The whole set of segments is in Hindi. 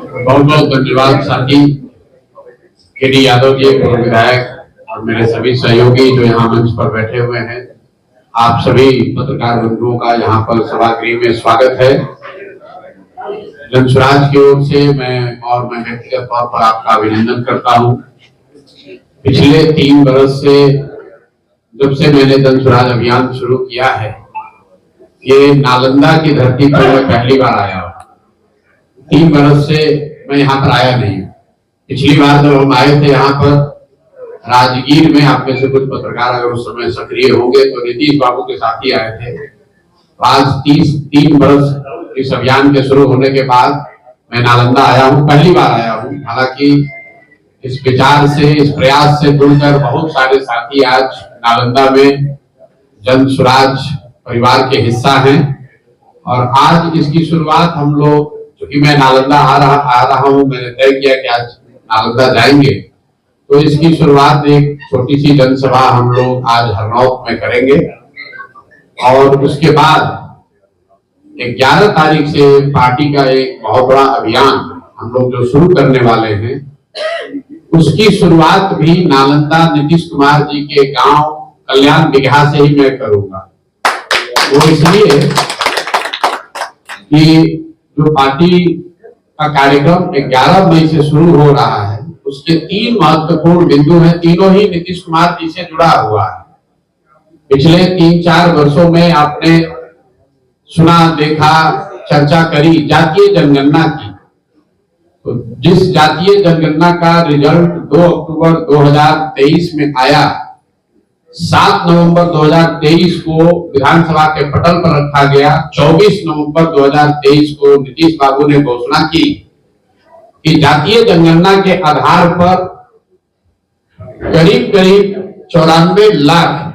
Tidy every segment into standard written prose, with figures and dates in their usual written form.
बहुत बहुत धन्यवाद साथी केडी यादव जी, पूर्व विधायक और मेरे सभी सहयोगी जो यहाँ मंच पर बैठे हुए हैं। आप सभी पत्रकार बंधुओं का यहाँ पर सभागृह में स्वागत है। जनसुराज की ओर से मैं व्यक्तिगत तौर पर आपका अभिनंदन करता हूँ। पिछले 3 वर्ष से जब से मैंने जनसुराज अभियान शुरू किया है, ये नालंदा की धरती पर मैं पहली बार आया हूँ। 3 वर्ष से मैं यहाँ पर आया नहीं। पिछली बार जब हम आए थे यहाँ पर राजगीर में, आप में से कुछ पत्रकार अगर उस समय सक्रिय होंगे तो नीतीश बाबू के साथ ही आए थे। आज 3 वर्ष इस अभियान के शुरू होने के बाद मैं नालंदा आया हूँ, पहली बार आया हूँ। हालांकि इस विचार से, इस प्रयास से जुड़कर बहुत सारे साथी आज नालंदा में जनसुराज परिवार के हिस्सा हैं और आज इसकी शुरुआत हम लोग, क्योंकि मैं नालंदा आ रहा हूँ, मैंने तय किया कि आज नालंदा जाएंगे, तो इसकी शुरुआत एक छोटी सी जनसभा हम लोग आज हरनौत में करेंगे और उसके बाद 11 तारीख से पार्टी का एक बहुत बड़ा अभियान हम लोग जो शुरू करने वाले हैं, उसकी शुरुआत भी नालंदा नीतीश कुमार जी के गांव कल्याण बिगहा से ही मैं करूंगा। वो इसलिए कि जो पार्टी का कार्यक्रम 11 मई से शुरू हो रहा है, उसके 3 महत्वपूर्ण बिंदु हैं। तीनों ही नीतीश कुमार जी से जुड़ा हुआ है। पिछले 3-4 वर्षों में आपने सुना, देखा, चर्चा करी जातीय जनगणना की। तो जिस जातीय जनगणना का रिजल्ट 2 अक्टूबर 2023 में आया, 7 नवंबर 2023 को विधानसभा के पटल पर रखा गया। 24 नवंबर 2023 को नीतीश बाबू ने घोषणा की कि जातीय जनगणना के आधार पर करीब 94 लाख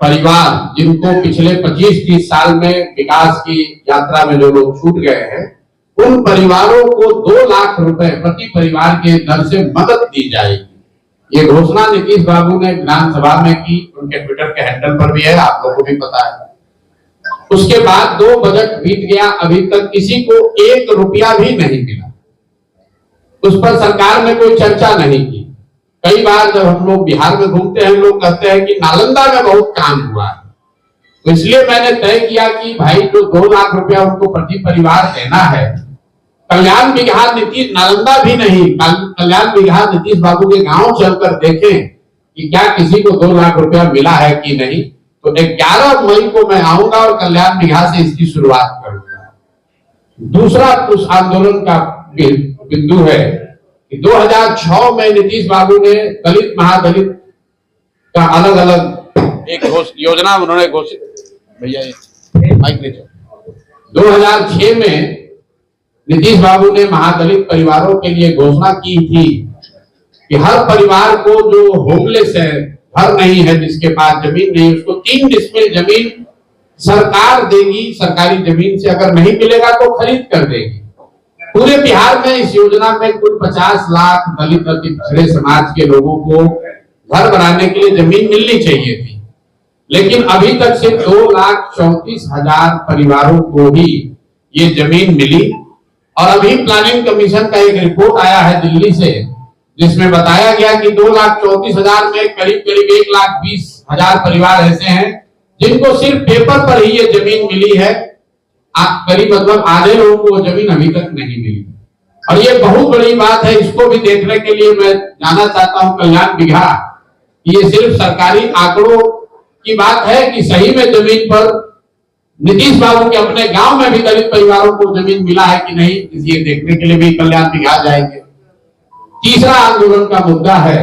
परिवार, जिनको पिछले 25-30 साल में विकास की यात्रा में जो लोग छूट गए हैं, उन परिवारों को 2 लाख रुपए प्रति परिवार के दर से मदद दी जाएगी। ये घोषणा नीतीश बाबू ने विधानसभा में की, उनके ट्विटर के हैंडल पर भी है, आप लोगों को भी पता है। उसके बाद 2 बजट बीत गया, अभी तक किसी को 1 रुपया भी नहीं मिला। उस पर सरकार ने कोई चर्चा नहीं की। कई बार जब हम लोग बिहार में घूमते हैं, लोग कहते हैं कि नालंदा में बहुत काम हुआ है, तो इसलिए मैंने तय किया कि भाई जो 2 लाख रुपया उनको प्रति परिवार देना है, कल्याण बिगहा नीतीश, नालंदा भी नहीं, कल्याण बिगहा नीतीश बाबू के गांव चलकर देखें कि क्या किसी को 2 लाख रुपया मिला है कि नहीं। तो 11 मई को मैं आऊंगा और कल्याण बिगहा से इसकी शुरुआत करूंगा। दूसरा उस आंदोलन का बिंदु है कि 2006 में नीतीश बाबू ने दलित महादलित का अलग अलग एक योजना उन्होंने घोषित, भैया 2006 में नीतीश बाबू ने महादलित परिवारों के लिए घोषणा की थी कि हर परिवार को जो होमलेस है, घर नहीं है, जिसके पास जमीन नहीं, उसको 3 डिसमिल जमीन सरकार देगी। सरकारी जमीन से अगर नहीं मिलेगा तो खरीद कर देगी। पूरे बिहार में इस योजना में कुल 50 लाख दलित अति पिछड़े समाज के लोगों को घर बनाने के लिए जमीन मिलनी चाहिए थी, लेकिन अभी तक सिर्फ 2,34,000 परिवारों को ही ये जमीन मिली। और अभी प्लानिंग कमीशन का एक रिपोर्ट आया है दिल्ली से, जिसमें बताया गया कि 2,34,000 में करीब 1,20,000 परिवार ऐसे हैं जिनको सिर्फ पेपर पर ही ये जमीन मिली है। करीब मतलब आधे लोगों को जमीन अभी तक नहीं मिली और ये बहुत बड़ी बात है। इसको भी देखने के लिए मैं जाना चाहता हूं कल्याण बिगहा। ये सिर्फ सरकारी आंकड़ों की बात है कि सही में जमीन पर नीतीश बाबू के अपने गांव में भी दलित परिवारों को जमीन मिला है कि नहीं, ये देखने के लिए भी कल्याण बिगहा जाएंगे। तीसरा आंदोलन का मुद्दा है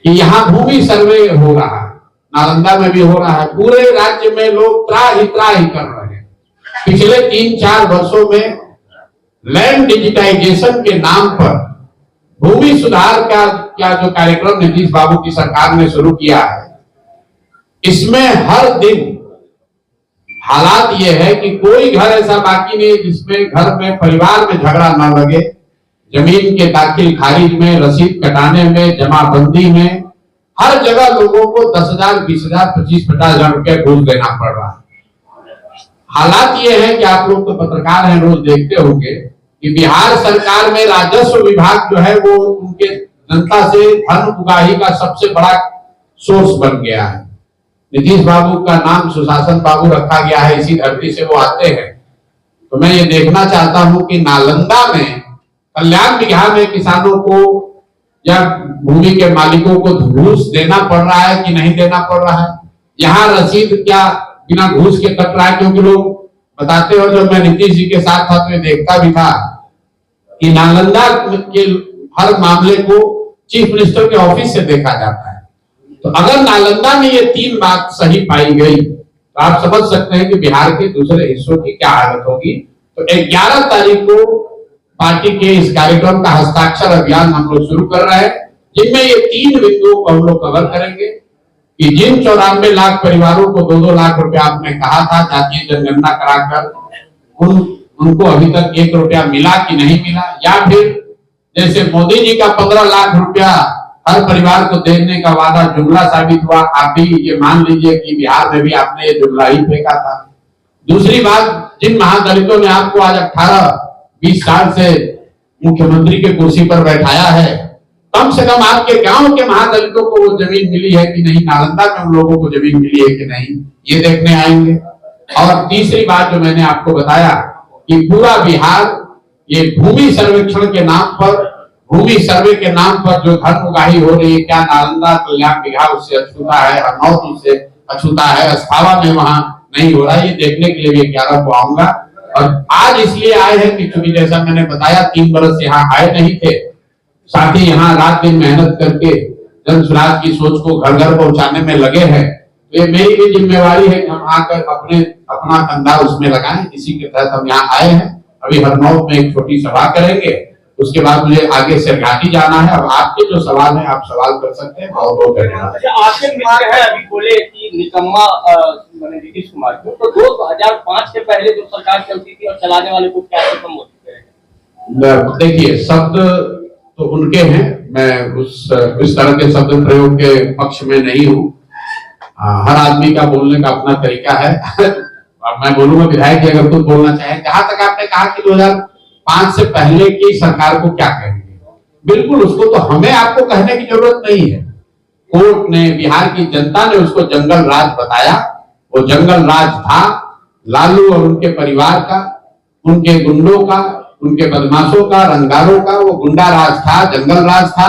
कि यहाँ भूमि सर्वे हो रहा है, नालंदा में भी हो रहा है। पूरे राज्य में लोग त्राही कर रहे हैं। पिछले 3-4 वर्षों में लैंड डिजिटाइजेशन के नाम पर भूमि सुधार का जो कार्यक्रम नीतीश बाबू की सरकार ने शुरू किया है, इसमें हर दिन हालात ये है कि कोई घर ऐसा बाकी नहीं जिसमें घर में परिवार में झगड़ा न लगे। जमीन के दाखिल खारिज में, रसीद कटाने में, जमाबंदी में, हर जगह लोगों को 10,000, 20,000, 25-50,000 रुपया घूस देना पड़ रहा है। हालात ये है कि आप लोग तो पत्रकार हैं, रोज देखते होंगे कि बिहार सरकार में राजस्व विभाग जो है वो उनके जनता से धन उगाही का सबसे बड़ा सोर्स बन गया है। नीतीश बाबू का नाम सुशासन बाबू रखा गया है, इसी धरती से वो आते हैं। तो मैं ये देखना चाहता हूं कि नालंदा में कल्याण बिघा में किसानों को या भूमि के मालिकों को घूस देना पड़ रहा है कि नहीं देना पड़ रहा है। यहाँ रसीद क्या बिना घूस के कट रहा है, क्योंकि लोग बताते हो, जब मैं नीतीश जी के साथ था तो देखता भी था कि नालंदा के हर मामले को चीफ मिनिस्टर के ऑफिस से देखा जाता है। तो अगर नालंदा में ये 3 बात सही पाई गई तो आप समझ सकते हैं कि बिहार के दूसरे हिस्सों की क्या हालत होगी। तो 11 तारीख को पार्टी के इस कार्यक्रम का हस्ताक्षर अभियान हम लोग शुरू कर रहे हैं, जिनमें ये 3 बिंदुओं को हम लोग कवर करेंगे कि जिन 94 लाख परिवारों को 2-2 लाख रुपया आपने कहा था जातीय जनगणना कराकर उनको अभी तक 1 रुपया मिला कि नहीं मिला, या फिर जैसे मोदी जी का 15 लाख रुपया हर परिवार को देने का वादा जुमला साबित हुआ। आप भी ये मान लीजिए कि बिहार में भी आपने ये जुमला ही फेंका था। दूसरी बात, जिन महादलितों ने आपको आज 18-20 साल से मुख्यमंत्री के कुर्सी पर बैठाया है, कम से कम आपके गांव के महादलितों को वो जमीन मिली है कि नहीं, नालंदा में उन लोगों को जमीन मिली है कि नहीं, ये देखने आएंगे। और तीसरी बात जो मैंने आपको बताया कि पूरा बिहार ये भूमि सर्वेक्षण के नाम पर, भूमि सर्वे के नाम पर जो धन उगाही हो रही है, क्या नालंदा कल्याण बिघा उससे अछूता है, हरनौत उससे अछूता है, अस्थावा में वहां नहीं हो रहा है, ये देखने के लिए भी 11 को आऊंगा। और आज इसलिए आए हैं कि चूंकि जैसा मैंने बताया 3 बरस यहाँ आए नहीं थे, साथ ही यहाँ रात दिन मेहनत करके जन स्वराज की सोच को घर घर पहुंचाने में लगे हैं। तो ये मेरी भी जिम्मेवारी है कि हम आकर अपना कंधा उसमें लगाएं। इसी के तहत हम यहाँ आए हैं। अभी हरनौत में एक छोटी सभा करेंगे, उसके बाद मुझे आगे से घाटी जाना है। अब आपके जो सवाल है आप सवाल कर सकते हैं। बहुत बहुत धन्यवाद। आपके मित्र है अभी बोले कि निकम्मा नीतीश कुमार को, तो 2005 से पहले जो सरकार चलती थी और चलाने वाले को क्या संबोधित करेंगे? देखिए, शब्द तो उनके हैं, मैं उस तरह के शब्द प्रयोग के पक्ष में नहीं हूँ। हर आदमी का बोलने का अपना तरीका है। अब मैं बोलूंगा, विधायक जी अगर कुछ बोलना चाहे। जहां तक आपने कहा कि 2005 से पहले की सरकार को क्या कहेंगे, बिल्कुल उसको तो हमें आपको कहने की जरूरत नहीं है। कोर्ट ने, बिहार की जनता ने उसको जंगल राज बताया। वो जंगल राज था लालू और उनके परिवार का, उनके गुंडों का, उनके बदमाशों का, रंगदारों का। वो गुंडा राज था, जंगल राज था।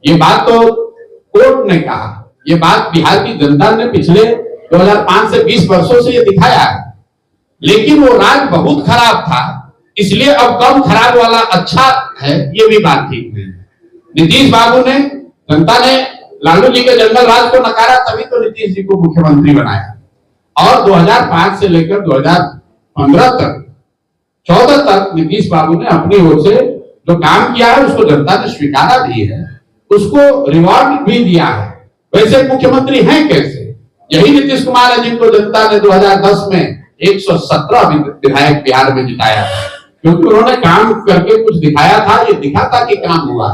ये बात तो कोर्ट ने कहा, ये बात बिहार की जनता ने पिछले 2005 से 20 वर्षों से ये दिखाया है। लेकिन वो राज बहुत खराब था, इसलिए अब कम खराब वाला अच्छा है, ये भी बात ठीक नहीं है। नीतीश बाबू ने, जनता ने लालू जी के जंगल राज को नकारा, तभी तो नीतीश जी को मुख्यमंत्री बनाया। और 2005 से लेकर 2015 तक, 14 तक नीतीश बाबू ने अपनी ओर से जो काम किया है उसको जनता ने स्वीकारा भी है, उसको रिवॉर्ड भी दिया है। वैसे मुख्यमंत्री हैं कैसे? यही नीतीश कुमार है जिनको जनता ने 2010 में 117 विधायक बिहार में जिताया, क्योंकि उन्होंने काम करके कुछ दिखाया था। ये दिखा था कि काम हुआ।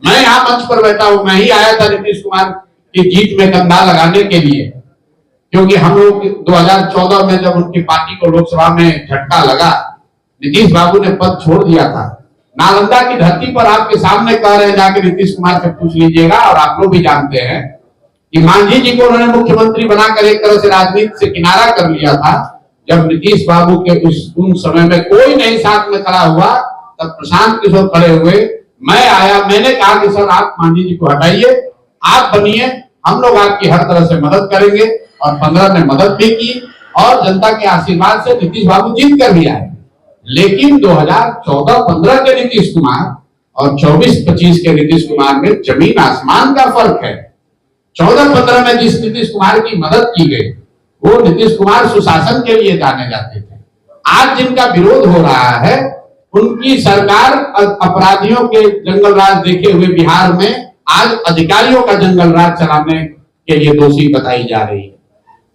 मैं यहाँ मंच पर बैठा हूं, मैं ही आया था नीतीश कुमार की जीत में कंधा लगाने के लिए, क्योंकि हम लोग 2014 में जब उनकी पार्टी को लोकसभा में झटका लगा, नीतीश बाबू ने पद छोड़ दिया था। नालंदा की धरती पर आपके सामने कह रहे हैं, जाके नीतीश कुमार से पूछ लीजिएगा। और आप लोग भी जानते हैं कि मांझी जी को उन्होंने मुख्यमंत्री बनाकर एक तरह से राजनीति से किनारा कर लिया था। जब नीतीश बाबू के उन समय में कोई नहीं साथ में खड़ा हुआ, तब प्रशांत किशोर खड़े हुए, मैं आया, मैंने कहा कि सर आप मांझी जी को हटाइए, आप बनिए, हम लोग आपकी हर तरह से मदद करेंगे। और 15 ने मदद भी की और जनता के आशीर्वाद से नीतीश बाबू जीत कर भी आए। लेकिन 2014-15 के नीतीश कुमार और 24-25 के नीतीश कुमार में जमीन आसमान का फर्क है। 14-15 में जिस नीतीश कुमार की मदद की गई, वो नीतीश कुमार सुशासन के लिए जाने जाते थे। आज जिनका विरोध हो रहा है, उनकी सरकार अपराधियों के जंगल राज देखे हुए बिहार में आज अधिकारियों का जंगल राज चलाने के लिए दोषी बताई जा रही है।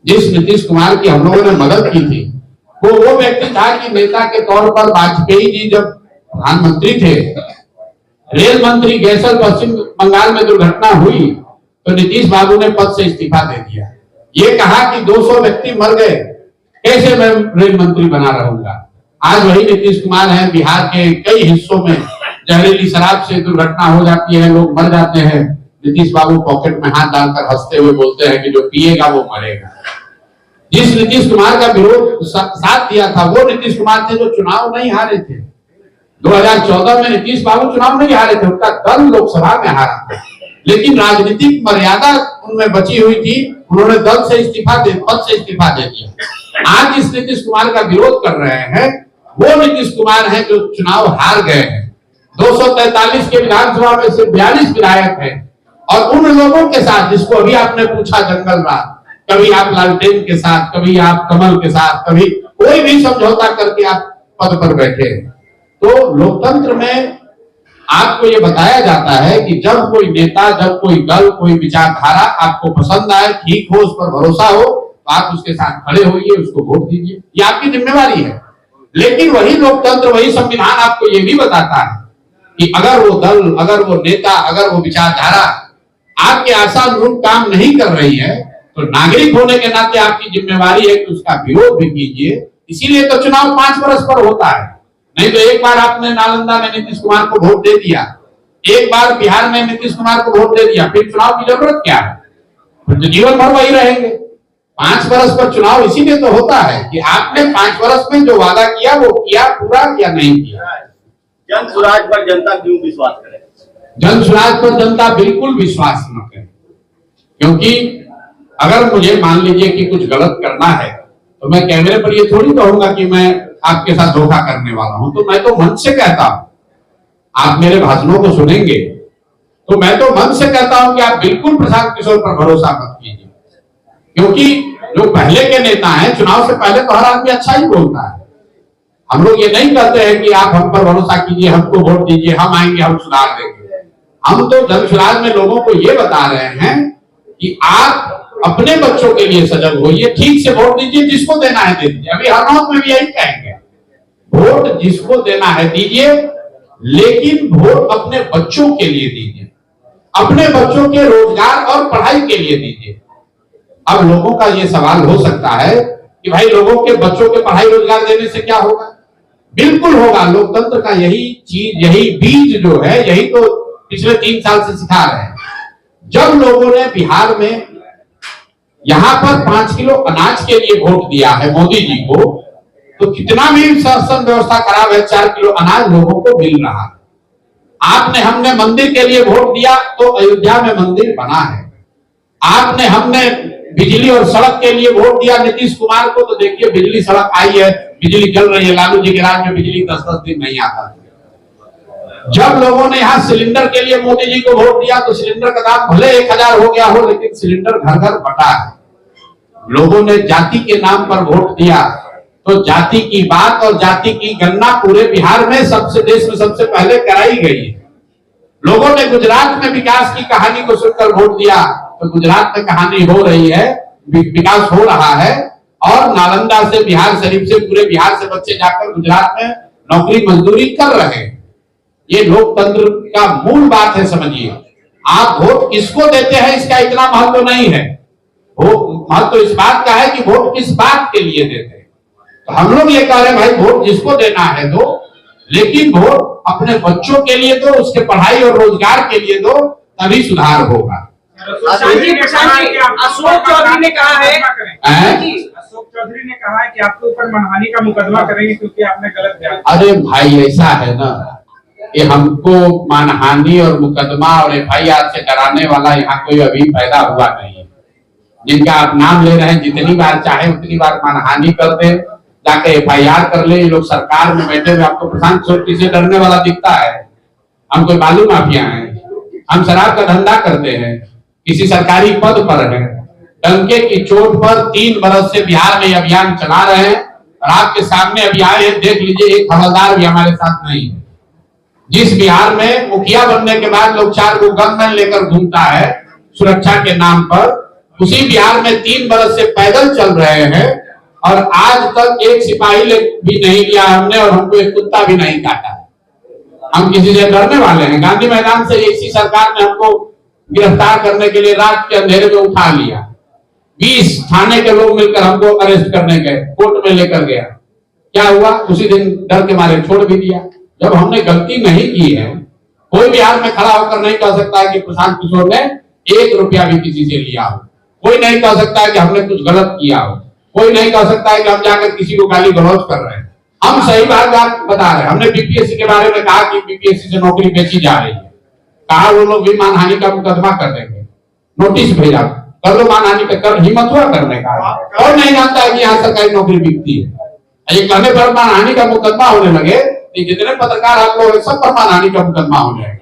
जिस नीतीश कुमार की हम लोगों ने मदद की थी, वो व्यक्ति था कि नेता के तौर पर वाजपेयी जी जब प्रधानमंत्री थे, रेल मंत्री गैसल पश्चिम बंगाल में दुर्घटना हुई तो नीतीश बाबू ने पद से इस्तीफा दे दिया। ये कहा कि 200 व्यक्ति मर गए, कैसे मैं रेल मंत्री बना रहूंगा। आज वही नीतीश कुमार हैं। बिहार के कई हिस्सों में जहरीली शराब से दुर्घटना हो जाती है, लोग मर जाते हैं। नीतीश बाबू पॉकेट में हाथ डालकर हंसते हुए बोलते हैं कि जो पिएगा वो मरेगा। जिस नीतीश कुमार का विरोध साथ दिया था वो नीतीश कुमार थे जो चुनाव नहीं हारे थे। 2014 में नीतीश बाबू चुनाव नहीं हारे थे, उनका दल लोकसभा में हारा था, लेकिन राजनीतिक मर्यादा उनमें बची हुई थी। उन्होंने दल से पद से इस्तीफा दे दिया। आज जिस नीतीश कुमार का विरोध कर रहे हैं वो नीतीश कुमार हैं जो चुनाव हार गए हैं। 243 के विधानसभा में सिर्फ 42 विधायक हैं, और उन लोगों के साथ जिसको अभी आपने पूछा जंगल रात, कभी आप लालटेन के साथ, कभी आप कमल के साथ, कभी कोई भी समझौता करके आप पद पर बैठे। तो लोकतंत्र में आपको ये बताया जाता है कि जब कोई नेता, जब कोई दल, कोई विचारधारा आपको पसंद आए, ठीक हो, उस पर भरोसा हो, तो आप उसके साथ खड़े होइए, उसको वोट दीजिए, ये आपकी जिम्मेवारी है। लेकिन वही लोकतंत्र, वही संविधान आपको ये भी बताता है कि अगर वो दल, अगर वो नेता, अगर वो विचारधारा आपके आशानुरूप काम नहीं कर रही है, तो नागरिक होने के नाते आपकी जिम्मेवारी है कि उसका विरोध भी कीजिए। इसीलिए तो चुनाव 5 वर्ष पर होता है। नहीं तो एक बार आपने नालंदा में नीतीश कुमार को वोट दे दिया, एक बार बिहार में नीतीश कुमार को वोट दे दिया, फिर चुनाव की जरूरत क्या है? फिर तो जीवन भर वही रहेंगे। 5 वर्ष पर चुनाव इसीलिए तो होता है कि आपने 5 वर्ष में जो वादा किया वो किया पूरा या नहीं किया। जन स्वराज पर जनता क्यों विश्वास करे? जन स्वराज पर जनता बिल्कुल विश्वास न करे, क्योंकि अगर मुझे मान लीजिए कि कुछ गलत करना है तो मैं कैमरे पर ये थोड़ी कहूंगा कि मैं आपके साथ धोखा करने वाला हूं। तो मैं तो मन से कहता हूं, आप मेरे भाषणों को सुनेंगे तो मैं तो मन से कहता हूं कि आप बिल्कुल प्रशांत किशोर पर भरोसा मत कीजिए, क्योंकि जो पहले के नेता हैं, चुनाव से पहले तो हर आदमी अच्छा ही बोलता है। हम लोग ये नहीं कहते हैं कि आप हम पर भरोसा कीजिए, हमको वोट दीजिए, हम आएंगे, हम सुधार देंगे। हम तो जन स्वराज में लोगों को ये बता रहे हैं कि आप अपने बच्चों के लिए सजग होइए, ठीक से वोट दीजिए, जिसको देना है दे दीजिए। अभी हरनौत में भी यही कहेंगे, वोट जिसको देना है दीजिए, लेकिन वोट अपने बच्चों के लिए दीजिए, अपने बच्चों के रोजगार और पढ़ाई के लिए दीजिए। अब लोगों का ये सवाल हो सकता है कि भाई लोगों के बच्चों के पढ़ाई रोजगार देने से क्या होगा? बिल्कुल होगा। लोकतंत्र का यही चीज, यही बीज जो है, यही तो पिछले 3 साल से सिखा रहे हैं। जब लोगों ने बिहार में यहां पर 5 किलो अनाज के लिए वोट दिया है मोदी जी को, तो कितना भी शासन व्यवस्था खराब है, 4 किलो अनाज लोगों को मिल रहा है। आपने हमने मंदिर के लिए वोट दिया तो अयोध्या में मंदिर बना है। आपने हमने बिजली और सड़क के लिए वोट दिया नीतीश कुमार को, तो देखिए बिजली सड़क आई है, बिजली चल रही है। लालू जी के राज में बिजली 10-10 दिन नहीं आता। जब लोगों ने यहाँ सिलेंडर के लिए मोदी जी को वोट दिया तो सिलेंडर का दाम भले 1000 हो गया हो, लेकिन सिलेंडर घर घर बटा है। लोगों ने जाति के नाम पर वोट दिया तो जाति की बात और जाति की गणना पूरे बिहार में देश में सबसे पहले कराई गई है। लोगों ने गुजरात में विकास की कहानी को सुनकर वोट दिया तो गुजरात में कहानी हो रही है, विकास हो रहा है। और नालंदा से, बिहार शरीफ से, पूरे बिहार से बच्चे जाकर गुजरात में नौकरी मजदूरी कर रहे हैं। ये लोकतंत्र का मूल बात है, समझिए। आप वोट किसको देते हैं इसका इतना महत्व नहीं है, वो महत्व इस बात का है कि वोट किस बात के लिए देते हैं। तो हम लोग ये कह रहे हैं भाई वोट जिसको देना है दो, लेकिन वोट अपने बच्चों के लिए दो, उसके पढ़ाई और रोजगार के लिए दो, तभी सुधार होगा। अशोक चौधरी ने कहा है अशोक चौधरी ने कहा है कि आपके ऊपर मानहानि का मुकदमा करेंगे क्योंकि आपने गलत बयान। अरे भाई ऐसा है ना, ये हमको मानहानि और मुकदमा और FIR से डराने वाला यहाँ कोई अभी पैदा हुआ नहीं है। जिनका आप नाम ले रहे हैं, जितनी बार चाहे उतनी बार मानहानि कर दे, जाके FIR कर ले। ये लोग सरकार में बैठे हुए आपको प्रशांत किशोर किसे डरने वाला दिखता है? हम कोई बालू माफिया हैं? हम शराब का धंधा करते हैं, किसी सरकारी पद पर है, डंके की चोट पर 3 बरस से बिहार में अभियान चला रहे हैं। और आपके सामने अभी आए हैं, देख लीजिए, एक हवलदार भी हमारे साथ नहीं है। जिस बिहार में मुखिया बनने के बाद लोग 4 को गनमैन लेकर घूमता है सुरक्षा के नाम पर, उसी बिहार में 3 बरस से पैदल चल रहे हैं और आज तक एक सिपाही भी नहीं लिया हमने, और हमको एक कुत्ता भी नहीं काटा। हम किसी से डरने वाले हैं? गांधी मैदान से इसी सरकार ने हमको गिरफ्तार करने के लिए रात के अंधेरे में उठा लिया। 20 थाने के लोग मिलकर हमको अरेस्ट करने गए, कोर्ट में लेकर गया। क्या हुआ, उसी दिन डर के मारे छोड़ भी दिया। जब हमने गलती नहीं की है, कोई बिहार में खड़ा होकर नहीं कह सकता है कि प्रशांत किशोर ने 1 रुपया भी किसी से लिया हो। कोई नहीं कह सकता है कि हमने कुछ गलत किया हो। कोई नहीं कह सकता है कि हम जाकर किसी को गाली गलौज कर रहे हैं। हम सही बात बता रहे हैं। हमने बीपीएससी के बारे में कहा कि बीपीएससी से नौकरी बेची जा रही है, कहा वो लोग भी मानहानि का मुकदमा कर देंगे, नोटिस भेजा, कर लो मानहानि का, कर हिम्मत हुआ करने का। और नहीं जानता है कि यहाँ सरकारी नौकरी बिकती है। ये कहने पर मानहानि का मुकदमा होने लगे, जितने पत्रकार आप लोग सब पर मानहानि का मुकदमा हो जाएगा।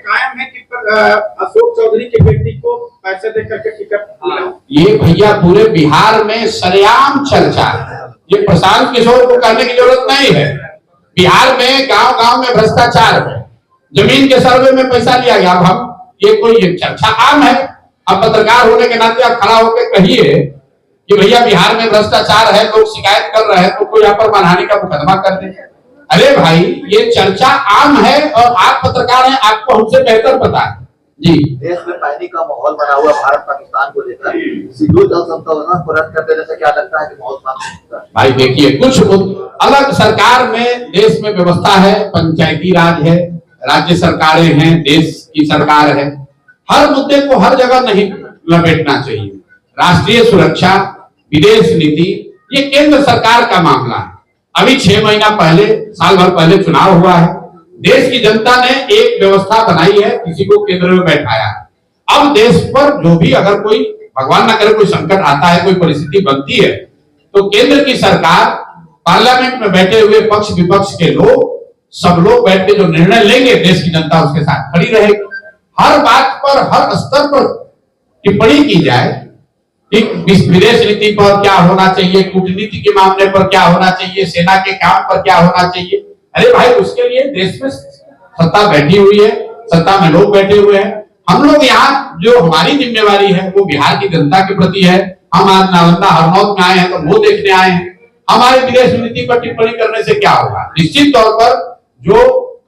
कायम है कि अशोक चौधरी के बेटी को पैसे देकर के टिकट, ये भैया पूरे बिहार में सरेआम चर्चा है। ये प्रशांत किशोर को कहने की जरूरत नहीं है। बिहार में गांव गांव में भ्रष्टाचार है, जमीन के सर्वे में पैसा लिया गया। अब हम ये कोई चर्चा आम है। अब पत्रकार होने के नाते आप खड़ा होकर कहिए कि भैया बिहार में भ्रष्टाचार है, लोग शिकायत कर रहे हैं, तो कोई यहाँ पर मानहानि का मुकदमा कर दे। अरे भाई, ये चर्चा आम है और आप पत्रकार हैं, आपको हमसे बेहतर पता है जी। देश में पैनिक का माहौल बना हुआ भारत पाकिस्तान को लेकर, सिंधु जल समझौता को रद्द कर देने से क्या लगता है कि माहौल शांत होगा? भाई देखिए, कुछ अलग सरकार में देश में व्यवस्था है, पंचायती राज है, राज्य सरकारें हैं, देश की सरकार है। हर मुद्दे को हर जगह नहीं लपेटना चाहिए। राष्ट्रीय सुरक्षा, विदेश नीति, ये केंद्र सरकार का मामला है। अभी 6 महीना पहले, साल भर पहले चुनाव हुआ है। देश की जनता ने एक व्यवस्था बनाई है, किसी को केंद्र में बैठाया। अब देश पर जो भी अगर कोई भगवान ना करे कोई संकट आता है, कोई परिस्थिति बनती है, तो केंद्र की सरकार, पार्लियामेंट में बैठे हुए पक्ष विपक्ष के लोग, सब लोग बैठ के जो निर्णय लेंगे, देश की जनता उसके साथ खड़ी रहेगी। हर बात पर, हर स्तर पर टिप्पणी की जाए। विदेश नीति पर क्या होना चाहिए, कूटनीति के मामले पर क्या होना चाहिए, सेना के काम पर क्या होना चाहिए। अरे भाई, उसके लिए देश में सत्ता बैठी हुई है, सत्ता में लोग बैठे हुए हैं। हम लोग यहाँ जो हमारी जिम्मेवारी है वो बिहार की जनता के प्रति है। हम आज नालंदा हरनौत में आए हैं तो वो देखने आए हैं। हमारे विदेश नीति पर टिप्पणी करने से क्या होगा? निश्चित तौर पर जो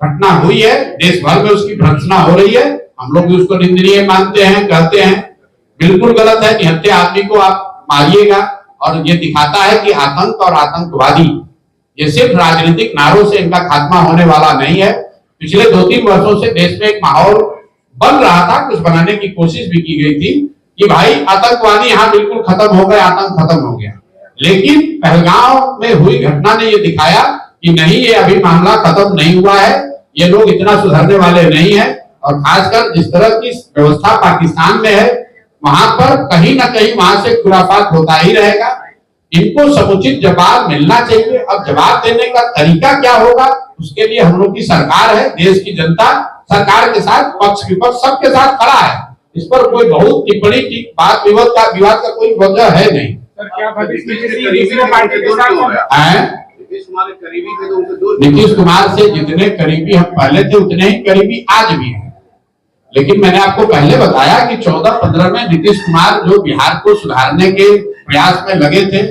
घटना हुई है, देश भर में उसकी भर्त्सना हो रही है, हम लोग भी उसको निंदनीय मानते हैं, कहते हैं बिल्कुल गलत है। निहत्थे आदमी को आप मारिएगा, और ये दिखाता है कि आतंक और आतंकवादी ये सिर्फ राजनीतिक नारों से इनका खात्मा होने वाला नहीं है। पिछले 2-3 वर्षों से देश में एक माहौल बन रहा था, कुछ बनाने की कोशिश भी की गई थी कि भाई आतंकवादी यहाँ बिल्कुल खत्म हो गए, आतंक खत्म हो गया। लेकिन पहलगांव में हुई घटना ने ये दिखाया कि नहीं, ये अभी मामला खत्म नहीं हुआ है, ये लोग इतना सुधरने वाले नहीं है। और खासकर जिस तरह की व्यवस्था पाकिस्तान में है, वहां पर कहीं ना कहीं वहां से खुराफात होता ही रहेगा। इनको समुचित जवाब मिलना चाहिए। अब जवाब देने का तरीका क्या होगा, उसके लिए हम लोग की सरकार है, देश की जनता सरकार के साथ, पक्ष विपक्ष सबके साथ खड़ा है। इस पर कोई बहुत टिप्पणी की बात, विवाद का कोई वजह है नहीं। सर, क्या भविष्य में दूसरे पार्टी के साथ नीतीश कुमार से जितने करीबी हम पहले थे, उतने ही करीबी आज भी हैं। लेकिन मैंने आपको पहले बताया कि 14-15 में नीतीश कुमार जो बिहार को सुधारने के प्रयास में लगे थे,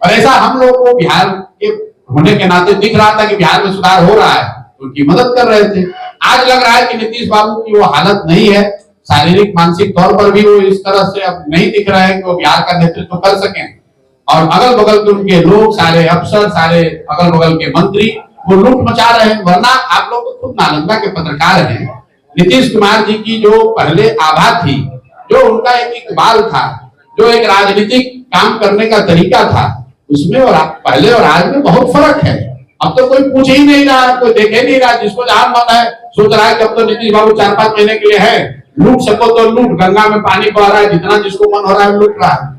और ऐसा हम लोग को बिहार के होने के नाते दिख रहा था कि बिहार में सुधार हो रहा है, उनकी मदद कर रहे थे। आज लग रहा है कि नीतीश बाबू की वो हालत नहीं है, शारीरिक मानसिक तौर पर भी वो इस तरह से अब नहीं दिख रहे हैं कि वो बिहार का नेतृत्व कर सकें। और अगल बगल के उनके लोग, सारे अफसर, सारे अगल बगल के मंत्री वो लूट मचा रहे हैं। वरना आप लोग तो खुद नालंदा के पत्रकार हैं। नीतीश कुमार जी की जो पहले आभा थी, जो उनका एक इकबाल था, जो एक राजनीतिक काम करने का तरीका था, उसमें और पहले और आज में बहुत फर्क है। अब तो कोई पूछ ही नहीं रहा, कोई देख ही नहीं रहा। जिसको जहां मन है सोच रहा है कि अब तो नीतीश बाबू 4-5 महीने के लिए है, लूट सको तो लूट, गंगा में पानी बह रहा है, जितना जिसको मन हो रहा है लूट रहा है।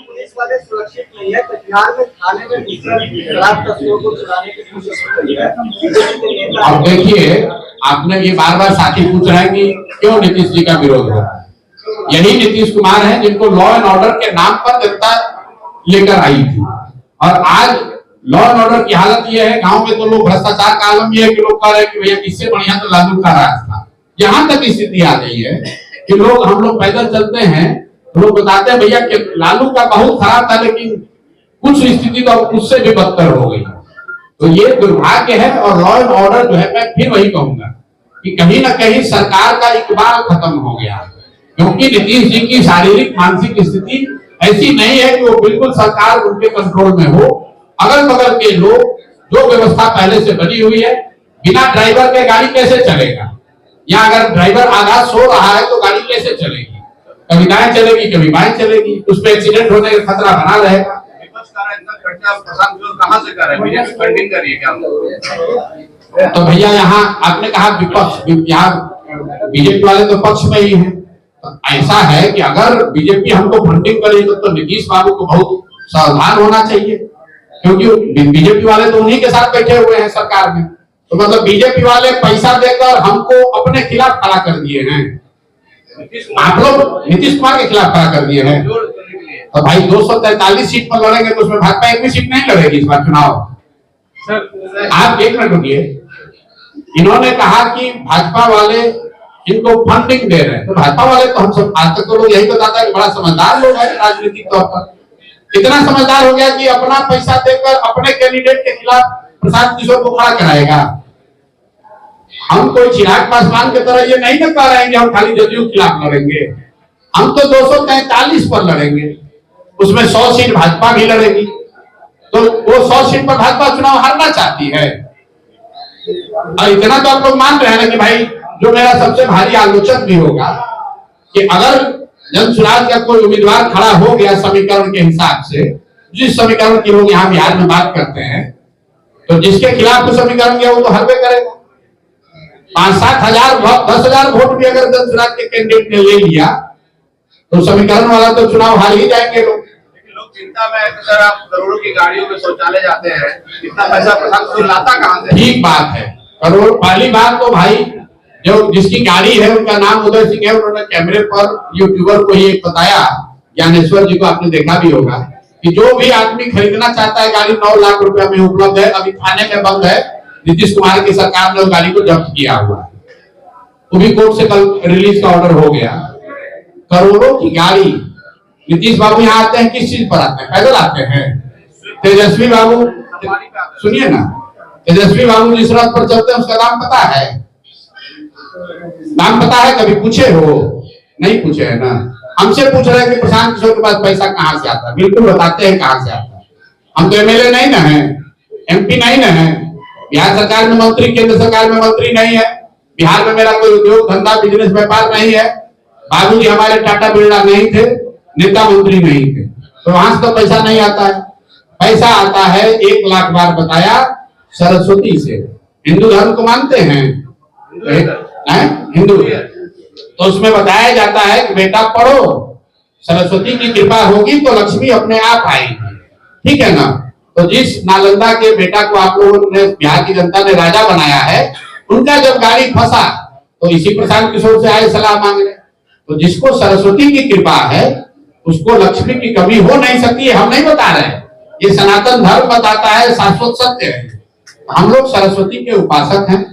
पुलिस वाले सुरक्षित नहीं है, तो बिहार में थाने में शराब तस्करों को चुराने की कोशिश हो रही है। अब देखिए, आपने ये बार-बार साथी पूछ रहा है कि क्यों नीतीश जी का विरोध हो रहा है। यही नीतीश कुमार हैं जिनको लॉ एंड ऑर्डर के नाम पर जनता लेकर आई थी, और आज लॉ एंड ऑर्डर की हालत ये है, गांव में तो लोग भ्रष्टाचार का आलम ये है कि लोग कह रहे हैं कि भैया इससे बढ़िया तो लालू का राज था। यहाँ तक स्थिति आ गई है कि लोग, हम लोग पैदल चलते हैं, लोग बताते हैं भैया कि लालू का बहुत खराब था, लेकिन कुछ स्थिति तो उससे भी बदतर हो गई। तो ये दुर्भाग्य है। और लॉ एंड ऑर्डर जो है, मैं फिर वही कहूंगा, कि कहीं ना कहीं सरकार का इकबाल खत्म हो गया, क्योंकि नीतीश जी की शारीरिक मानसिक स्थिति ऐसी नहीं है कि वो बिल्कुल सरकार उनके कंट्रोल में हो। अगल बगल के लोग, जो व्यवस्था पहले से बनी हुई है, बिना ड्राइवर के गाड़ी कैसे चलेगा, या अगर ड्राइवर आधा सो रहा है तो गाड़ी कैसे चलेगी, कभी दाएं चलेगी कभी बाएं चलेगी, उसमें एक्सीडेंट होने का खतरा बना रहेगा। विपक्ष का इतना खर्चा प्रशांत किशोर कहां से कर रहे हैं? बीजेपी फंडिंग कर रही है क्या? तो भैया यहाँ आपने कहा विपक्ष, यहाँ बीजेपी वाले तो पक्ष में ही हैं। तो ऐसा है कि अगर बीजेपी हमको फंडिंग करेगी तो नीतीश बाबू को बहुत सावधान होना चाहिए, क्योंकि बीजेपी वाले तो उन्हीं के साथ बैठे हुए हैं सरकार में। तो मतलब बीजेपी वाले पैसा देकर हमको अपने खिलाफ खड़ा कर दिए हैं, आप लोग नीतीश कुमार के खिलाफ खड़ा कर दिए हैं। तो भाई 243 सीट पर लड़ेंगे तो उसमें भाजपा एक भी सीट नहीं लड़ेगी इस बार चुनाव। आप एक मिनट रुकिए, इन्होंने कहा कि भाजपा वाले इनको फंडिंग दे रहे हैं, तो भाजपा वाले तो हम सब आज तक तो लोग यही बताता है कि बड़ा समझदार लोग है राजनीतिक तौर पर। इतना समझदार हो गया कि अपना पैसा देकर अपने कैंडिडेट के खिलाफ प्रशांत किशोर को खड़ा कराएगा। हम कोई चिराग पासवान की तरह ये नहीं कह रहे हैं कि हम खाली जदयू के खिलाफ लड़ेंगे, हम तो 243 पर लड़ेंगे, उसमें 100 सीट भाजपा भी लड़ेगी। तो वो 100 सीट पर भाजपा चुनाव हारना चाहती है। और इतना तो आप लोग मान रहे हैं ना कि भाई जो मेरा सबसे भारी आलोचक भी होगा कि अगर जन स्वराज का कोई उम्मीदवार खड़ा हो गया समीकरण के हिसाब से, जिस समीकरण की लोग यहाँ बिहार में बात करते हैं, तो जिसके खिलाफ वो समीकरण गया वो तो हरवे करेगा। 5-7 हजार 10,000 वोट भी अगर जन स्वराज के कैंडिडेट ने ले लिया तो समीकरण वाला तो चुनाव हार ही जाएंगे लोग। लेकिन लोग चिंता में है कि सर आप करोड़ों की गाड़ियों में शौचालय जाते हैं, इतना पैसा प्रशांत किशोर लाता कहां से? ठीक बात है, करोड़। पहली बात तो भाई जो जिसकी गाड़ी है उनका नाम उदय सिंह है, उन्होंने कैमरे पर यूट्यूबर को ये बताया, ज्ञानेश्वर जी को आपने देखा भी होगा, कि जो भी आदमी खरीदना चाहता है गाड़ी 9 लाख रुपया में उपलब्ध है, अभी थाने में बंद है। नीतीश कुमार की सरकार ने उस गाड़ी को जब्त किया हुआ है, वो भी कोर्ट से कल रिलीज का ऑर्डर हो गया। करोड़ों की गाड़ी। नीतीश बाबू यहाँ आते हैं किस चीज पर आते हैं? पैदल आते हैं। तेजस्वी बाबू सुनिए ना, तेजस्वी बाबू जिस रात पर चलते हैं उसका नाम पता है? नाम पता है? कभी पूछे हो? नहीं पूछे है ना। हमसे पूछ रहे हैं कि प्रशांत किशोर के पास पैसा कहां से आता है। बिल्कुल बताते हैं कहां से आता है। हम तो एमएलए नहीं ना है, एमपी नहीं ना है, बिहार सरकार में मंत्री, केंद्र सरकार में मंत्री नहीं है, बिहार में मेरा कोई उद्योग धंधा बिजनेस व्यापार नहीं है, बाबूजी हमारे टाटा बिरला नहीं थे, नेता मंत्री नहीं थे, तो वहां से तो पैसा नहीं आता है। पैसा आता है 1 लाख बार बताया सरस्वती से। हिंदू धर्म को मानते हैं? हिंदू। तो उसमें बताया जाता है कि बेटा पढ़ो, सरस्वती की कृपा होगी तो लक्ष्मी अपने आप आएगी, ठीक है ना। तो जिस नालंदा के बेटा को आप लोगों ने, बिहार की जनता ने राजा बनाया है, उनका जब गाड़ी फंसा तो इसी प्रशांत किशोर से आए सलाह मांगने। तो जिसको सरस्वती की कृपा है उसको लक्ष्मी की कमी हो नहीं सकती है, हम नहीं बता रहे, ये सनातन धर्म बताता है, शाश्वत सत्य है। हम लोग सरस्वती के उपासक हैं,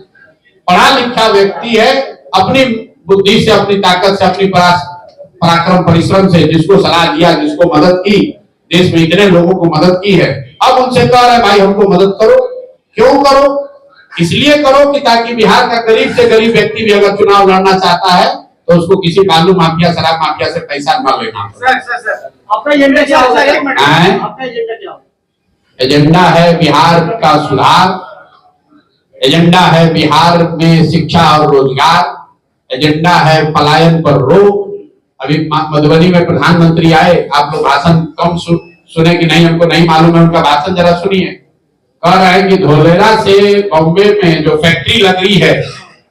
पढ़ा लिखा व्यक्ति है, अपनी बुद्धि से, अपनी ताकत से, अपनी पराक्रम परिश्रम से जिसको सलाह दिया, जिसको मदद की, देश में इतने लोगों को मदद की है, अब उनसे कह रहे भाई हमको मदद करो। क्यों करो? इसलिए करो कि ताकि बिहार का गरीब से गरीब व्यक्ति भी अगर चुनाव लड़ना चाहता है तो उसको किसी बालू माफिया, शराब माफिया से पैसा न लेना। आपका एजेंडा क्या होगा? एक मिनट, आपका एजेंडा क्या होगा? एजेंडा है बिहार का सुधार, एजेंडा है बिहार में शिक्षा और रोजगार, एजेंडा है पलायन पर रोक। अभी मधुबनी में प्रधानमंत्री आए, आप लोग भाषण कम सुने कि नहीं हमको नहीं मालूम है, उनका भाषण जरा सुनिए। कह रहे हैं कि धोलेरा से बॉम्बे में जो फैक्ट्री लग रही है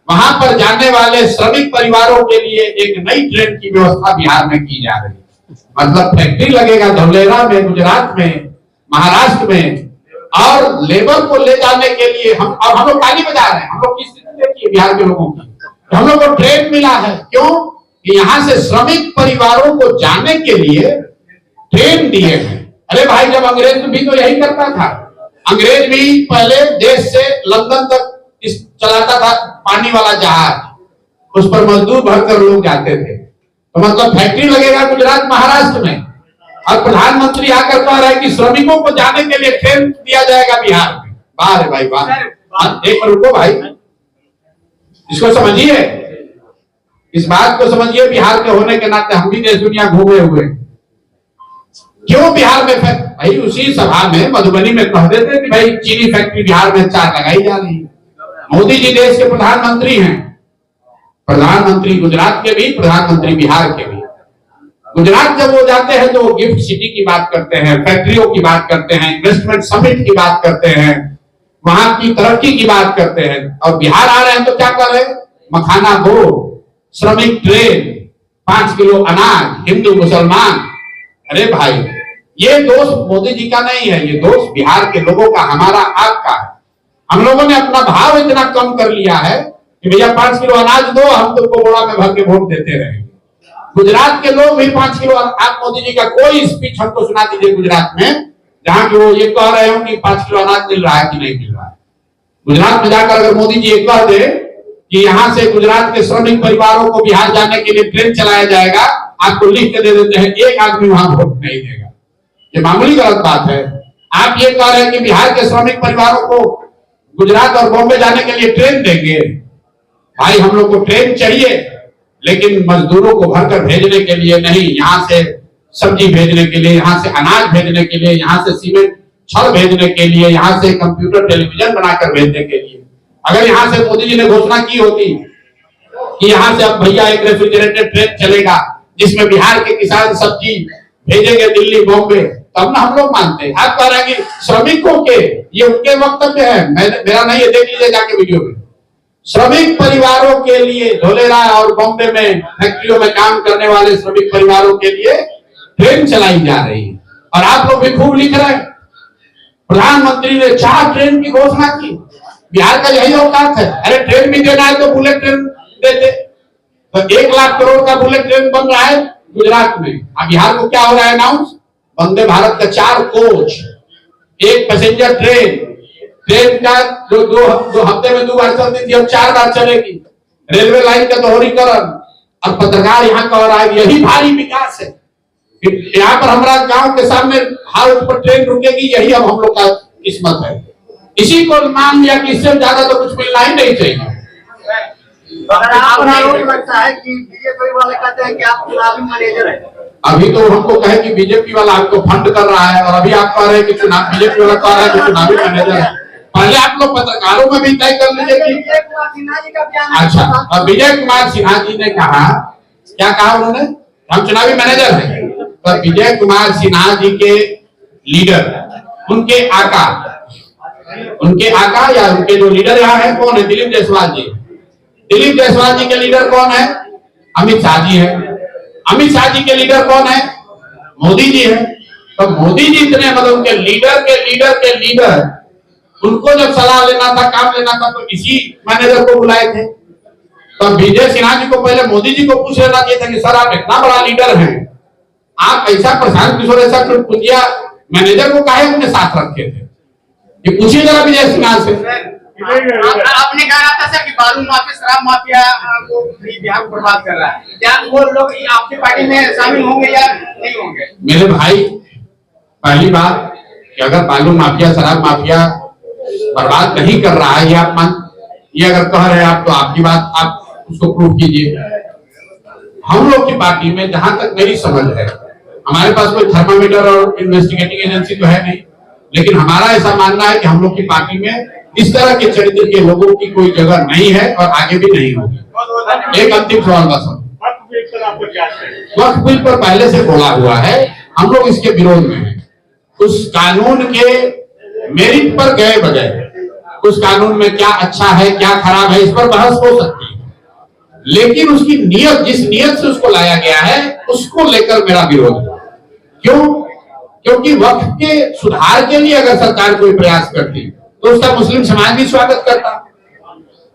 वहां पर जाने वाले श्रमिक परिवारों के लिए एक नई ट्रेन की व्यवस्था बिहार में की जा रही है। मतलब फैक्ट्री लगेगा धोलेरा में, गुजरात में, महाराष्ट्र में, और लेबर को ले जाने के लिए हम लोग ताली बजा रहे हैं। हम लोग की स्थिति देखिए बिहार के लोगों की, हम लोग को ट्रेन मिला है। क्यों? कि यहाँ से श्रमिक परिवारों को जाने के लिए ट्रेन दिए हैं। अरे भाई जब अंग्रेज भी तो यही करता था, अंग्रेज भी पहले देश से लंदन तक चलाता था पानी वाला जहाज, उस पर मजदूर भरकर लोग जाते थे। तो मतलब फैक्ट्री लगेगा गुजरात महाराष्ट्र में, और प्रधानमंत्री आकर कह रहे हैं कि श्रमिकों को जाने के लिए ट्रेन दिया जाएगा बिहार में। वाह रे भाई वाह। एक रुको भाई, इसको समझिए, इस बात को समझिए। बिहार के होने के नाते हम भी देश दुनिया घूमे हुए। क्यों बिहार में भाई उसी सभा में मधुबनी में कह देते कि भाई चीनी फैक्ट्री बिहार में 4 लगाई जा रही है। मोदी जी देश के प्रधानमंत्री हैं, प्रधानमंत्री गुजरात के भी, प्रधानमंत्री बिहार के भी। गुजरात जब वो जाते हैं तो वो गिफ्ट सिटी की बात करते हैं, फैक्ट्रियों की बात करते हैं, इन्वेस्टमेंट समिट की बात करते हैं, वहां की तरक्की की बात करते हैं। और बिहार आ रहे हैं तो क्या कर रहे हैं? मखाना बोर्ड, श्रमिक ट्रेन, 5 किलो अनाज, हिंदू मुसलमान। अरे भाई ये दोष मोदी जी का नहीं है, ये दोष बिहार के लोगों का, हमारा आपका है। हम लोगों ने अपना भाव इतना कम कर लिया है कि भैया 5 किलो अनाज दो, हम तुमको बोरा में भर के वोट देते रहेंगे। गुजरात के लोग भी 5 किलो, आप मोदी जी का कोई स्पीच हमको सुना दीजिए गुजरात में जहां कि वो ये कह रहे हो कि 5 किलो अनाज मिल रहा है कि नहीं मिल रहा है। गुजरात में जाकर अगर मोदी जी ये कह दे कि यहाँ से गुजरात के श्रमिक परिवारों को बिहार जाने के लिए ट्रेन चलाया जाएगा, आपको लिख के दे देते हैं, एक आदमी वहां वोट नहीं देगा। ये मामूली गलत बात है। आप ये कह रहे हैं कि बिहार के श्रमिक परिवारों को गुजरात और बॉम्बे जाने के लिए ट्रेन देंगे। भाई हम लोग को ट्रेन चाहिए, लेकिन मजदूरों को भरकर भेजने के लिए नहीं, यहाँ से सब्जी भेजने के लिए, यहाँ से अनाज भेजने के लिए, यहाँ से सीमेंट छड़ भेजने के लिए, यहाँ से कंप्यूटर टेलीविजन बनाकर भेजने के लिए। अगर यहाँ से मोदी जी ने घोषणा की होती कि यहाँ से अब भैया एक रेफ्रिजरेटेड ट्रेन चलेगा जिसमें बिहार के किसान सब्जी भेजेंगे दिल्ली बॉम्बे, तब ना हम लोग मानते हैं। आप कह रहे हैं कि श्रमिकों के, ये उनके वक्तव्य है, मेरा नहीं है, देख लीजिए जाके वीडियो में। श्रमिक परिवारों के लिए, धोलेरा और बॉम्बे में फैक्ट्रियों में काम करने वाले श्रमिक परिवारों के लिए ट्रेन चलाई जा रही है। और आप लोग भी खूब लिख रहे हैं, प्रधानमंत्री ने 4 ट्रेन की घोषणा की। बिहार का यही औकात है। अरे ट्रेन भी देना है तो बुलेट ट्रेन देते। तो 1 लाख करोड़ का बुलेट ट्रेन बन रहा है गुजरात में। अब बिहार को क्या हो रहा है अनाउंस? वंदे भारत का 4 कोच, 1 पैसेंजर ट्रेन का जो दो हफ्ते में 2 बार चलती थी, अब 4 बार चलेगी। रेलवे लाइन का दोहरीकरण। अब पत्रकार यहाँ कह रहा है यही भारी विकास है, यहाँ पर हमारा गांव के सामने हाउस पर ट्रेन रुकेगी, यही अब हम लोग का किस्मत है। इसी को मान लिया कि इससे ज्यादा तो कुछ मिलना ही नहीं चाहिए। अगर आप आरोप लगता है कि बीजेपी वाले कहते हैं कि आप चुनावी मैनेजर हैं। अभी तो हमको कहे कि बीजेपी वाला आपको फंड कर रहा है, और अभी आप कह रहे हैं कि चुनाव बीजेपी वाला कह रहा है कि चुनावी मैनेजर है। पहले आप लोग पत्रकारों में भी तय कर लीजिए कि विजय कुमार सिन्हा जी का बयान। अच्छा, और विजय कुमार सिन्हा जी ने कहा, क्या कहा उन्होंने? हम चुनावी मैनेजर हैं। पर विजय कुमार सिन्हा जी के लीडर, उनके आका या उनके जो लीडर यहाँ है कौन है? दिलीप जायसवाल जी। दिलीप जायसवाल जी के लीडर कौन है? अमित शाह जी है। अमित शाह जी के लीडर कौन है? मोदी जी है। तो मोदी जी इतने, मतलब उनके लीडर उनको जब सलाह लेना था, काम लेना था, तो इसी मैनेजर को बुलाए थे। तो विजय सिन्हा जी को पहले मोदी जी को पूछ लेना चाहिए था कि सर आप इतना बड़ा लीडर हैं, आप ऐसा प्रशांत किशोर ऐसा पुंजिया मैनेजर को काहे अपने साथ रखे थे? ये पूछिए जरा विजय सिन्हा से। आपने कहा था सर कि बालू माफिया, शराब माफिया वो बिहार को बर्बाद कर रहा है, क्या वो लोग आपकी पार्टी में शामिल होंगे या नहीं होंगे? मेरे भाई, पहली बात कि अगर बालू माफिया, शराब माफिया बर्बाद नहीं कर रहा है, ये अगर कह रहे हैं आप, तो आपकी बात, आप उसको प्रूव कीजिए। हम लोग की पार्टी में जहां तक मेरी समझ है, हमारे पास कोई थर्मामीटर और इन्वेस्टिगेटिंग एजेंसी तो है नहीं, लेकिन हमारा ऐसा मानना है कि हम लोग की पार्टी में इस तरह के चरित्र के लोगों की कोई जगह नहीं है और आगे भी नहीं होगी। एक अंतिम सवाल बस, वक्फ बिल पर पहले से बोला हुआ है, हम लोग इसके विरोध में हैं। उस कानून के मेरिट पर गए बगैर, उस कानून में क्या अच्छा है क्या खराब है इस पर बहस हो सकती है, लेकिन उसकी नियत, जिस नियत से उसको लाया गया है, उसको लेकर मेरा विरोध है। क्यों? क्योंकि वक्फ के सुधार के लिए अगर सरकार कोई प्रयास करती तो उसका मुस्लिम समाज भी स्वागत करता।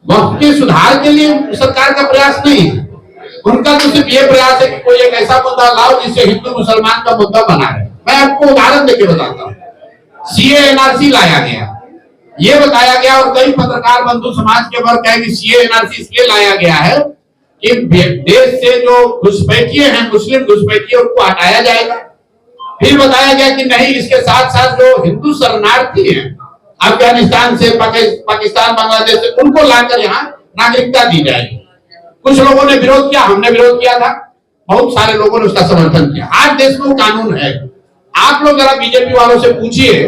वक्फ के सुधार के लिए सरकार का प्रयास नहीं है, उनका तो सिर्फ ये प्रयास है कि कोई एक ऐसा मुद्दा लाओ जिससे हिंदू मुसलमान का मुद्दा बना रहे। मैं आपको उदाहरण देके बताता हूँ। सीए एनआरसी लाया गया, ये बताया गया, और कई पत्रकार बंधु समाज के वर्ग कहे कि सीए एनआरसी इसलिए लाया गया है कि देश से जो घुसपैठिए हैं, मुस्लिम घुसपैठिए, उनको हटाया जाएगा। फिर बताया गया कि नहीं, इसके साथ साथ जो हिंदू शरणार्थी हैं अफगानिस्तान से, पाकिस्तान, बांग्लादेश से, उनको लाकर यहाँ नागरिकता दी जाएगी। कुछ लोगों ने विरोध किया, हमने विरोध किया था, बहुत सारे लोगों ने उसका समर्थन किया। आज देश में कानून है। आप लोग जरा बीजेपी वालों से पूछिए,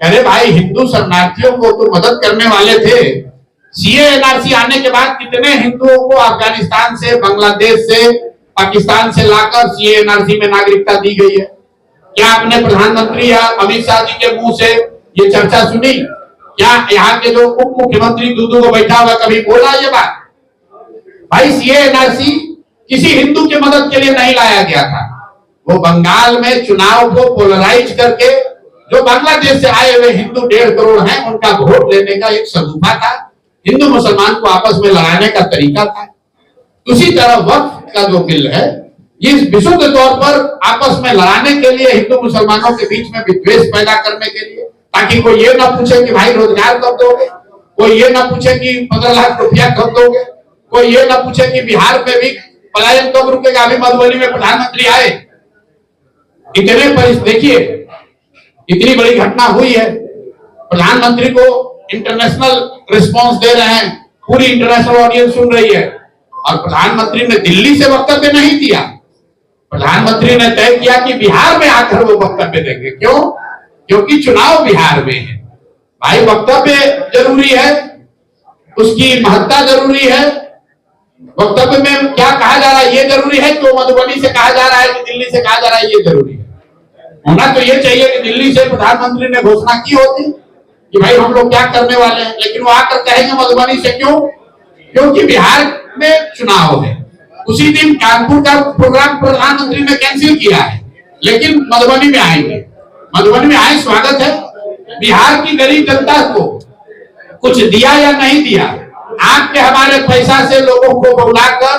अरे भाई हिंदू शरणार्थियों को तो मदद करने वाले थे, सीए एनआरसी आने के बाद कितने हिंदुओं को अफगानिस्तान से, बांग्लादेश से, पाकिस्तान से लाकर सीए एनआरसी में नागरिकता दी गई है? क्या आपने प्रधानमंत्री या अमित शाह जी के मुंह से ये चर्चा सुनी? क्या यहाँ के जो उप मुख्यमंत्री दूदू को बैठा हुआ कभी बोला ये बात? भाई सीए एनआरसी किसी हिंदू की मदद के लिए नहीं लाया गया था। वो बंगाल में चुनाव को पोलराइज करके जो बांग्लादेश से आए हुए हिंदू 1.5 करोड़ हैं उनका वोट लेने का एक सदुफा था, हिंदू मुसलमान को आपस में लड़ाने का तरीका था। उसी तरह वक्फ का जो बिल है, ये विशुद्ध तौर पर आपस में लड़ाने के लिए, हिंदू मुसलमानों के बीच में विद्वेष पैदा करने के लिए, ताकि कोई ये ना पूछे कि भाई रोजगार कब दोगे, कोई ये ना पूछे कि 15 लाख रुपया कब दोगे, कोई ये ना पूछे कि बिहार में भी पलायन कब रुकेगा। अभी मधुबनी में प्रधानमंत्री आए, देखिए इतनी बड़ी घटना हुई है, प्रधानमंत्री को इंटरनेशनल रिस्पांस दे रहे हैं, पूरी इंटरनेशनल ऑडियंस सुन रही है, और प्रधानमंत्री ने दिल्ली से वक्तव्य नहीं दिया। प्रधानमंत्री ने तय किया कि बिहार में आकर वो वक्तव्य देंगे। क्यों? क्योंकि चुनाव बिहार में है। भाई वक्तव्य जरूरी है, उसकी महत्ता जरूरी है। वक्तव्य में क्या कहा जा रहा है ये जरूरी है, कि मधुबनी से कहा जा रहा है कि दिल्ली से कहा जा रहा है ये जरूरी है। होना तो ये चाहिए कि दिल्ली से प्रधानमंत्री ने घोषणा की होती कि भाई हम लोग क्या करने वाले हैं, लेकिन वो आकर कहेंगे मधुबनी से। क्यों? क्योंकि बिहार में चुनाव है। उसी दिन कानपुर का प्रोग्राम प्रधानमंत्री ने कैंसिल किया है, लेकिन मधुबनी में आएंगे। मधुबनी में आए, स्वागत है। बिहार की गरीब जनता को कुछ दिया या नहीं दिया, आपके हमारे पैसा से लोगों को बुलाकर,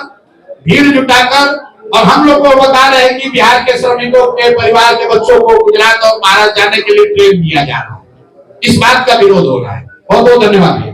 भीड़ जुटाकर, और हम लोग को बता रहे हैं कि बिहार के श्रमिकों के परिवार के बच्चों को गुजरात और महाराष्ट्र जाने के लिए ट्रेन दिया जा रहा है। इस बात का विरोध हो रहा है। बहुत बहुत धन्यवाद।